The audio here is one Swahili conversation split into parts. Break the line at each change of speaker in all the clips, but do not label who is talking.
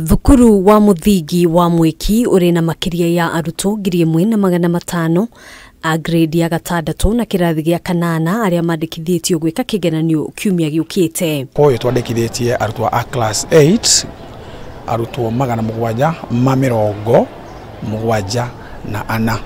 Thukuru wa muthingi wa mwiki uri na makiria ya arutwo 1,500 a grade ya gatandatu na kirathi gya kanana aria mandikithitio gwika kigeranio kiumia giukite.
Poyo twandikithĩtie arutwo a class 8 arutwo 774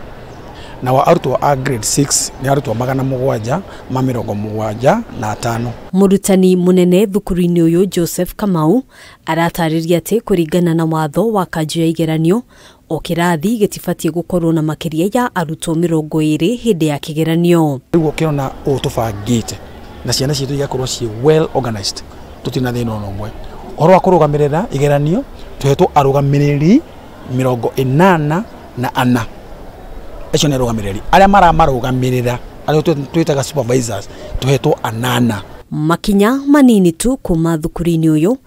na wa arutwo a grade 6 ni arutwo 775.
Murutani munene thukuru-ini uyu Joseph Kamau aratariria ati kuringana na watho wa kanju ya igeranio o kirathi gitibatie gukorwo na makiria ya arutwo 20 hindi ya kigeranio.
Rigo kirona utubangite na ciana citu igakorwo ci well organized tutina thina nomwe horo wa kurugamirira igeranio tuhetwo arugamiriri 84 echo ne rugamiriri aria maramarugamirira aria twitaga supervisors tuhetwo 8.
Makinya manini tu kuma thukuru-ini uyu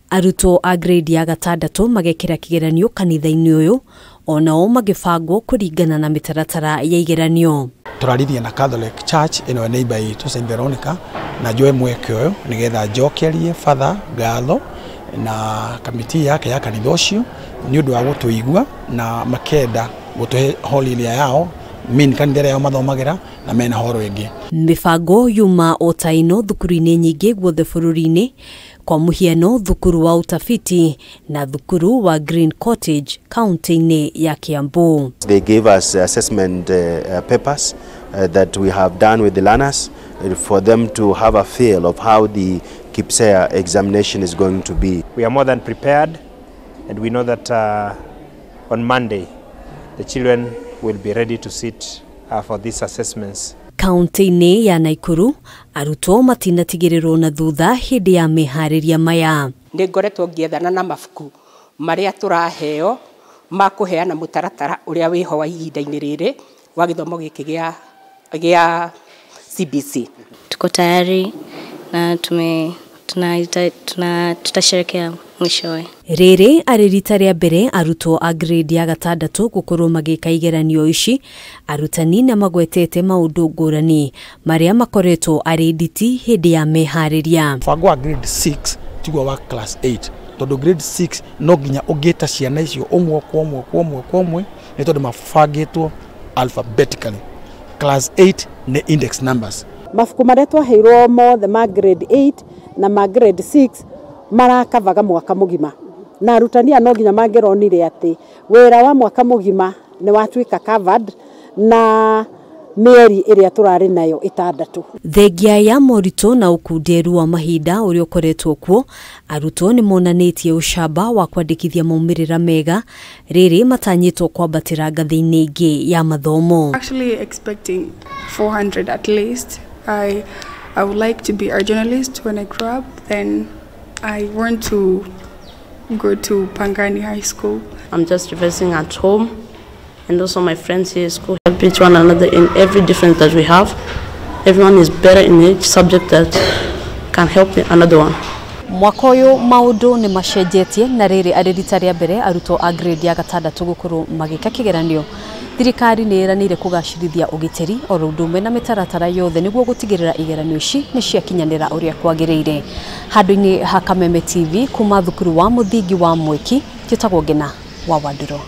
arutwo a grade ya gatandatu magekira kigeranio kanitha-ini uyu onao magibangwo kuringana na mitaratara ya igeranio.
Turarithia na Catholic Church ino neighbor itu St Veronica na joe mweke uyu nigetha njokerie father gatho na kamiti yake ya kanitha ucio ni undu wa gutuigua na makenda gutuhe holiday yao min kanitha yao mathomagira na mena horo ingi.
Mibango yuma otaino thukuru-ini nyingi guothe bururi-ini kwa muhiano thukuru wa utafiti na thukuru wa Green Cottage county-ini ya Kiambu.
They gave us assessment papers that we have done with the learners for them to have a feel of how the Kepsea examination is going to be.
We are more than prepared, and we know that on Monday the children will be ready to sit for these assessments.
County-ini ya Naikuru arutwo matinatigiriro na thutha hindi ya Mehariria maya.
Ni ngoretwo ngiethana na mafuku maria turaheo makuheana mutaratara uria wiho wa ihinda-ini riri wa githomo giki gia CBC.
Tuko tayari na tutasherekea mwishowe.
Riri ari rita ria mbere arutwo a grade ya gatandatu gukorwo magika igeranio ici arutani na magwetete maundu ngurani maria makoretwo ari nditi hindi ya Mehariria.
Fango wa grade 6 tigwa wa class 8 tondu grade 6 no nginya ugita ciana icio umwe kwa umwe ni tondu mafagitwo alphabetically. Class 8 ni index numbers.
Mafuku maria twaheirwo mothe ma grade 8 na ma grade 6 marakavaga mwaka mugima na arutani no nginya mangeronire ati wira wa mwaka mugima ni watwika covered na mieri iria turari nayo 6.
Thengia ya morito na ukunderu wa mahinda uria ukoretwo kuo arutwo ni monanitie ucamba wa kwandikithia maumirira mega riri matanyitwo kwambatira ngathi-ini ingi ya mathomo.
Actually expecting 400 at least. I would like to be a journalist when I grow up. Then I want to go to Pangani High School.
I'm just reversing at home, and also my friends here at school help each one another in every difference that we have. Everyone is better in each subject that can help another one.
Mwaka uyu maundu ni macenjetie na riri ari rita ria mbere arutwo a grade ya gatandatu gukorwo magika kigeranio. Thirikari ni iranire kugacirithia ugitiri oro undume na mitaratara yothe niguo gutigirira igeranio ici ni ciakinyanira uria kwagiriire. Handu-ini ha Kameme TV kuma thukuru wa muthingi wa mwiki njitagwo Ngina wa Wanduro.